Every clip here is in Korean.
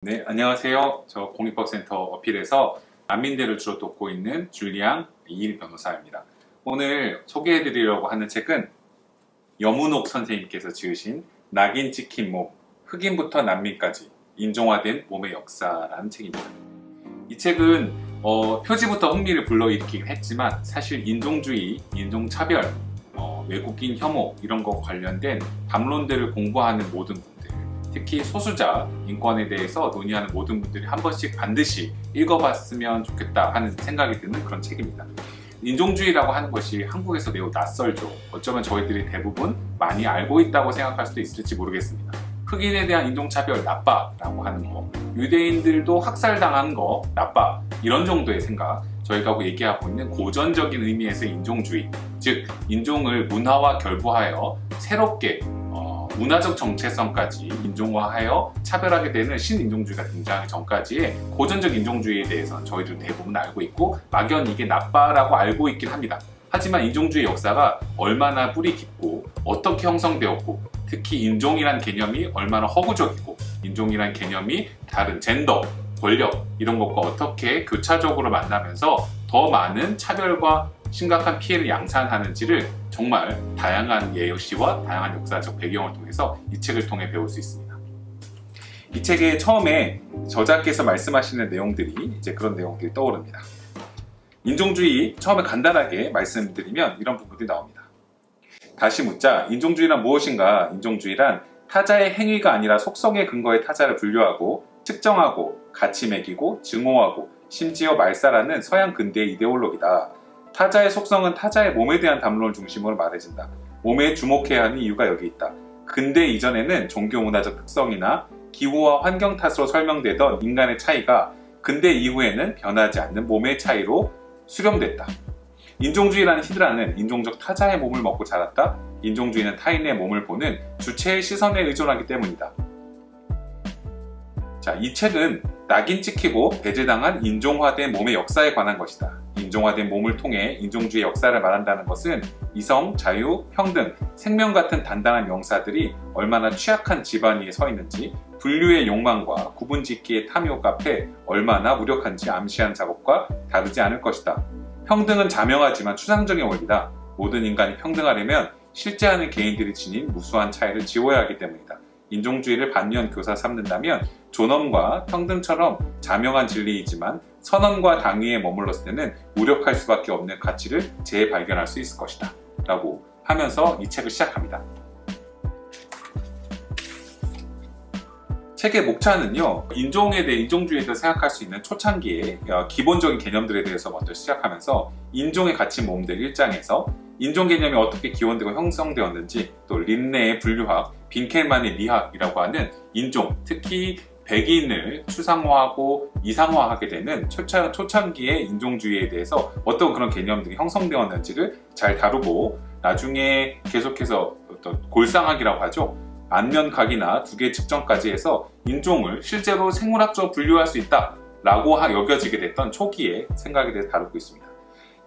네, 안녕하세요. 저 공익법센터 어필에서 난민들을 주로 돕고 있는 줄리앙 이일 변호사입니다. 오늘 소개해드리려고 하는 책은 여문옥 선생님께서 지으신 낙인 찍힌 몸, 흑인부터 난민까지 인종화된 몸의 역사라는 책입니다. 이 책은 표지부터 흥미를 불러일으키긴 했지만 사실 인종주의, 인종차별, 외국인 혐오 이런 거 관련된 담론들을 공부하는 모든 분들, 특히 소수자 인권에 대해서 논의하는 모든 분들이 한 번씩 반드시 읽어봤으면 좋겠다 하는 생각이 드는 그런 책입니다. 인종주의라고 하는 것이 한국에서 매우 낯설죠. 어쩌면 저희들이 대부분 많이 알고 있다고 생각할 수도 있을지 모르겠습니다. 흑인에 대한 인종차별 나빠라고 하는 거, 유대인들도 학살당한 거 나빠, 이런 정도의 생각, 저희가 얘기하고 있는 고전적인 의미에서의 인종주의, 즉 인종을 문화와 결부하여 새롭게 문화적 정체성까지 인종화하여 차별하게 되는 신인종주의가 등장하기 전까지의 고전적 인종주의에 대해서는 저희들 대부분 알고 있고 막연히 이게 나빠라고 알고 있긴 합니다. 하지만 인종주의 역사가 얼마나 뿌리 깊고 어떻게 형성되었고, 특히 인종이란 개념이 얼마나 허구적이고 인종이란 개념이 다른 젠더, 권력 이런 것과 어떻게 교차적으로 만나면서 더 많은 차별과 심각한 피해를 양산하는지를 정말 다양한 예시와 다양한 역사적 배경을 통해서 이 책을 통해 배울 수 있습니다. 이 책의 처음에 저자께서 말씀하시는 내용들이 이제 그런 내용들이 떠오릅니다. 인종주의 처음에 간단하게 말씀드리면 이런 부분들이 나옵니다. 다시 묻자, 인종주의란 무엇인가? 인종주의란 타자의 행위가 아니라 속성의 근거에 타자를 분류하고 측정하고 가치 매기고 증오하고 심지어 말살하는 서양 근대의 이데올로기다. 타자의 속성은 타자의 몸에 대한 담론을 중심으로 말해진다. 몸에 주목해야 하는 이유가 여기 있다. 근대 이전에는 종교문화적 특성이나 기후와 환경 탓으로 설명되던 인간의 차이가 근대 이후에는 변하지 않는 몸의 차이로 수렴됐다. 인종주의라는 히드라는 인종적 타자의 몸을 먹고 자랐다. 인종주의는 타인의 몸을 보는 주체의 시선에 의존하기 때문이다. 자, 이 책은 낙인 찍히고 배제당한 인종화된 몸의 역사에 관한 것이다. 인종화된 몸을 통해 인종주의 역사를 말한다는 것은 이성, 자유, 평등, 생명 같은 단단한 명사들이 얼마나 취약한 지반 위에 서 있는지, 분류의 욕망과 구분짓기의 탐욕 앞에 얼마나 무력한지 암시하는 작업과 다르지 않을 것이다. 평등은 자명하지만 추상적인 원리다. 모든 인간이 평등하려면 실제하는 개인들이 지닌 무수한 차이를 지워야 하기 때문이다. 인종주의를 반면 교사 삼는다면 존엄과 평등처럼 자명한 진리이지만 선언과 당위에 머물렀을 때는 무력할 수밖에 없는 가치를 재발견할 수 있을 것이다 라고 하면서 이 책을 시작합니다. 책의 목차는요, 인종에 대해, 인종주의에 대해 생각할 수 있는 초창기의 기본적인 개념들에 대해서 먼저 시작하면서 인종의 가치 모음들 1장에서 인종 개념이 어떻게 기원되고 형성되었는지, 또 린네의 분류학, 빈켈만의 미학이라고 하는 인종, 특히 백인을 추상화하고 이상화하게 되는 초창기의 인종주의에 대해서 어떤 그런 개념들이 형성되었는지를 잘 다루고, 나중에 계속해서 어떤 골상학이라고 하죠. 안면각이나 두개 측정까지 해서 인종을 실제로 생물학적으로 분류할 수 있다 라고 여겨지게 됐던 초기의 생각에 대해서 다루고 있습니다.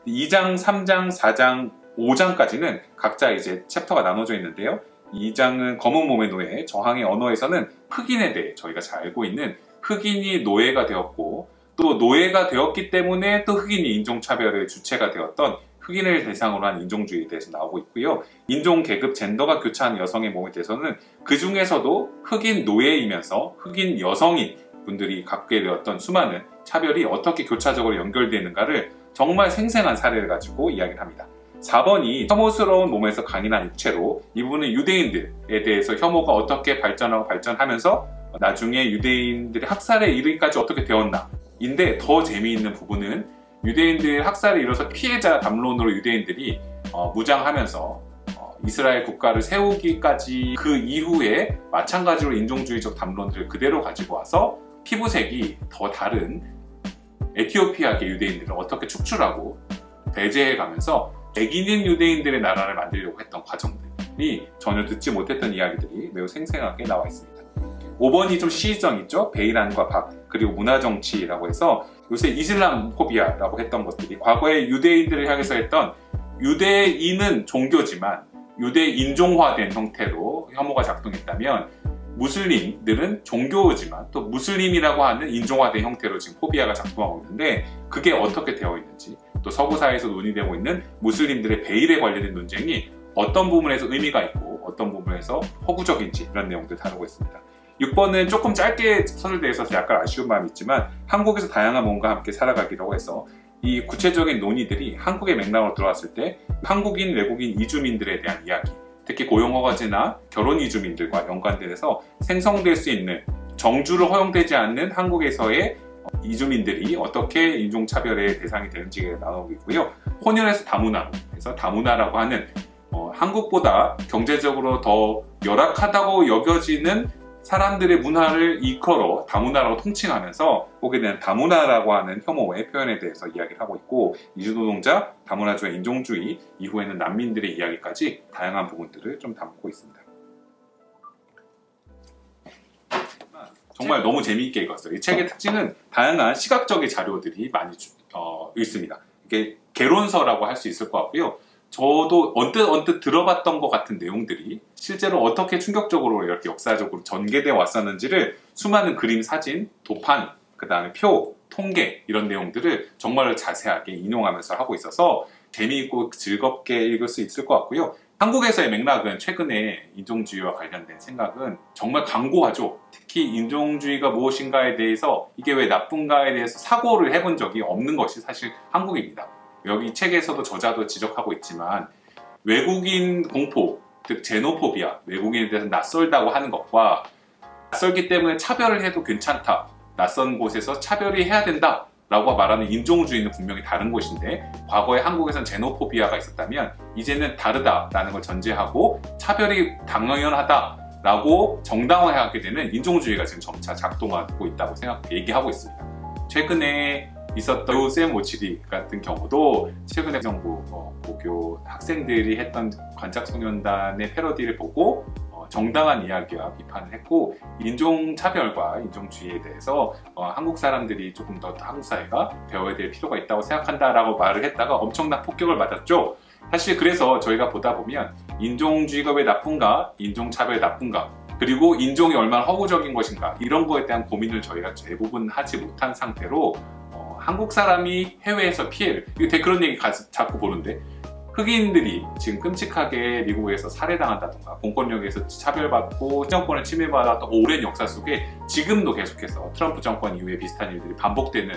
2장, 3장, 4장, 5장까지는 각자 이제 챕터가 나눠져 있는데요. 2장은 검은 몸의 노예, 저항의 언어에서는 흑인에 대해 저희가 잘 알고 있는 흑인이 노예가 되었고, 또 노예가 되었기 때문에 또 흑인이 인종차별의 주체가 되었던 흑인을 대상으로 한 인종주의에 대해서 나오고 있고요. 인종, 계급, 젠더가 교차한 여성의 몸에 대해서는 그 중에서도 흑인 노예이면서 흑인 여성인 분들이 갖게 되었던 수많은 차별이 어떻게 교차적으로 연결되는가를 정말 생생한 사례를 가지고 이야기를 합니다. 4번이 혐오스러운 몸에서 강인한 육체로, 이 부분은 유대인들에 대해서 혐오가 어떻게 발전하고 발전하면서 나중에 유대인들이 학살에 이르기까지 어떻게 되었나 인데, 더 재미있는 부분은 유대인들 학살에 이뤄서 피해자 담론으로 유대인들이 무장하면서 이스라엘 국가를 세우기까지 그 이후에 마찬가지로 인종주의적 담론들을 그대로 가지고 와서 피부색이 더 다른 에티오피아계 유대인들을 어떻게 축출하고 배제해가면서 백인인 유대인들의 나라를 만들려고 했던 과정들이 전혀 듣지 못했던 이야기들이 매우 생생하게 나와 있습니다. 5번이 좀 시의성 있죠? 베이란과 박, 그리고 문화정치라고 해서 요새 이슬람포비아라고 했던 것들이 과거에 유대인들을 향해서 했던, 유대인은 종교지만 유대인종화된 형태로 혐오가 작동했다면 무슬림들은 종교지만 또 무슬림이라고 하는 인종화된 형태로 지금 포비아가 작동하고 있는데 그게 어떻게 되어 있는지, 또 서구 사회에서 논의되고 있는 무슬림들의 베일에 관련된 논쟁이 어떤 부분에서 의미가 있고 어떤 부분에서 허구적인지 이런 내용들 다루고 있습니다. 6번은 조금 짧게 서술되어 있어서 약간 아쉬운 마음이 있지만 한국에서 다양한 몸과 함께 살아가기라고 해서 이 구체적인 논의들이 한국의 맥락으로 들어왔을 때 한국인, 외국인, 이주민들에 대한 이야기, 특히 고용허가제나 결혼 이주민들과 연관돼서 생성될 수 있는 정주를 허용되지 않는 한국에서의 이주민들이 어떻게 인종차별의 대상이 되는지가 나오고 있고요. 혼혈에서 다문화로 해서 다문화라고 하는 한국보다 경제적으로 더 열악하다고 여겨지는 사람들의 문화를 일컬어 다문화라고 통칭하면서 거기에 대한 다문화라고 하는 혐오의 표현에 대해서 이야기를 하고 있고, 이주노동자, 다문화주의 인종주의, 이후에는 난민들의 이야기까지 다양한 부분들을 좀 담고 있습니다. 정말 너무 재미있게 읽었어요. 이 책의 특징은 다양한 시각적인 자료들이 많이 있습니다. 이게 개론서라고 할 수 있을 것 같고요. 저도 언뜻 들어봤던 것 같은 내용들이 실제로 어떻게 충격적으로 이렇게 역사적으로 전개되어 왔었는지를 수많은 그림, 사진, 도판, 그 다음에 표, 통계 이런 내용들을 정말 자세하게 인용하면서 하고 있어서 재미있고 즐겁게 읽을 수 있을 것 같고요. 한국에서의 맥락은 최근에 인종주의와 관련된 생각은 정말 강고하죠. 특히 인종주의가 무엇인가에 대해서 이게 왜 나쁜가에 대해서 사고를 해본 적이 없는 것이 사실 한국입니다. 여기 책에서도 저자도 지적하고 있지만 외국인 공포, 즉 제노포비아, 외국인에 대해서 낯설다고 하는 것과 낯설기 때문에 차별을 해도 괜찮다, 낯선 곳에서 차별이 해야 된다 라고 말하는 인종주의는 분명히 다른 것인데, 과거에 한국에선 제노포비아가 있었다면 이제는 다르다라는 걸 전제하고 차별이 당연하다 라고 정당화하게 되는 인종주의가 지금 점차 작동하고 있다고 얘기하고 있습니다. 최근에 있었던 샘 오치리 같은 경우도 최근에 정부 고교 학생들이 했던 관짝소년단의 패러디를 보고 정당한 이야기와 비판을 했고, 인종차별과 인종주의에 대해서 한국 사람들이 조금 더 한국 사회가 배워야 될 필요가 있다고 생각한다라고 말을 했다가 엄청난 폭격을 맞았죠. 사실 그래서 저희가 보다 보면 인종주의가 왜 나쁜가, 인종차별이 나쁜가, 그리고 인종이 얼마나 허구적인 것인가, 이런 거에 대한 고민을 저희가 대부분 하지 못한 상태로 한국 사람이 해외에서 피해를, 이거 그런 얘기 자꾸 보는데, 흑인들이 지금 끔찍하게 미국에서 살해당한다던가 공권력에서 차별받고 정권을 침해받았던 오랜 역사 속에 지금도 계속해서 트럼프 정권 이후에 비슷한 일들이 반복되는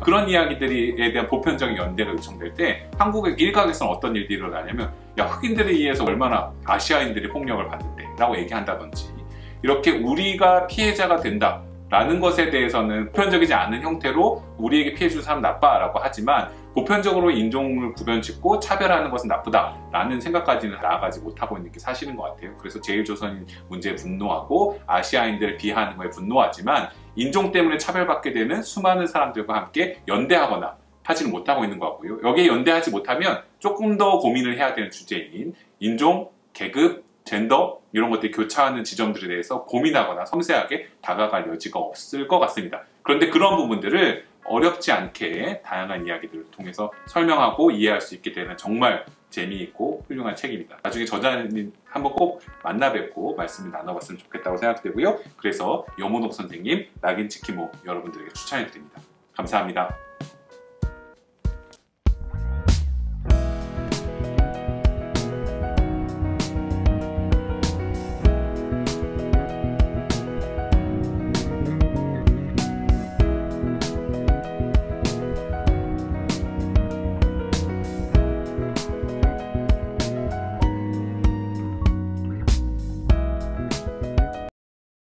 그런 이야기들에 대한 보편적인 연대가 요청될 때 한국의 일각에서는 어떤 일들이 일어나냐면, 야, 흑인들에 의해서 얼마나 아시아인들이 폭력을 받는데 라고 얘기한다든지, 이렇게 우리가 피해자가 된다 라는 것에 대해서는 보편적이지 않은 형태로 우리에게 피해 준 사람 나빠라고 하지만, 보편적으로 인종을 구별짓고 차별하는 것은 나쁘다라는 생각까지는 나아가지 못하고 있는 게 사실인 것 같아요. 그래서 제일조선인 문제에 분노하고 아시아인들을 비하하는 거에 분노하지만, 인종 때문에 차별받게 되는 수많은 사람들과 함께 연대하거나 하지는 못하고 있는 것 같고요. 여기에 연대하지 못하면 조금 더 고민을 해야 되는 주제인 인종, 계급, 젠더 이런 것들이 교차하는 지점들에 대해서 고민하거나 섬세하게 다가갈 여지가 없을 것 같습니다. 그런데 그런 부분들을 어렵지 않게 다양한 이야기들을 통해서 설명하고 이해할 수 있게 되는 정말 재미있고 훌륭한 책입니다. 나중에 저자님 한번 꼭 만나 뵙고 말씀을 나눠봤으면 좋겠다고 생각되고요. 그래서 여문옥 선생님, 낙인 찍히모 여러분들에게 추천해 드립니다. 감사합니다.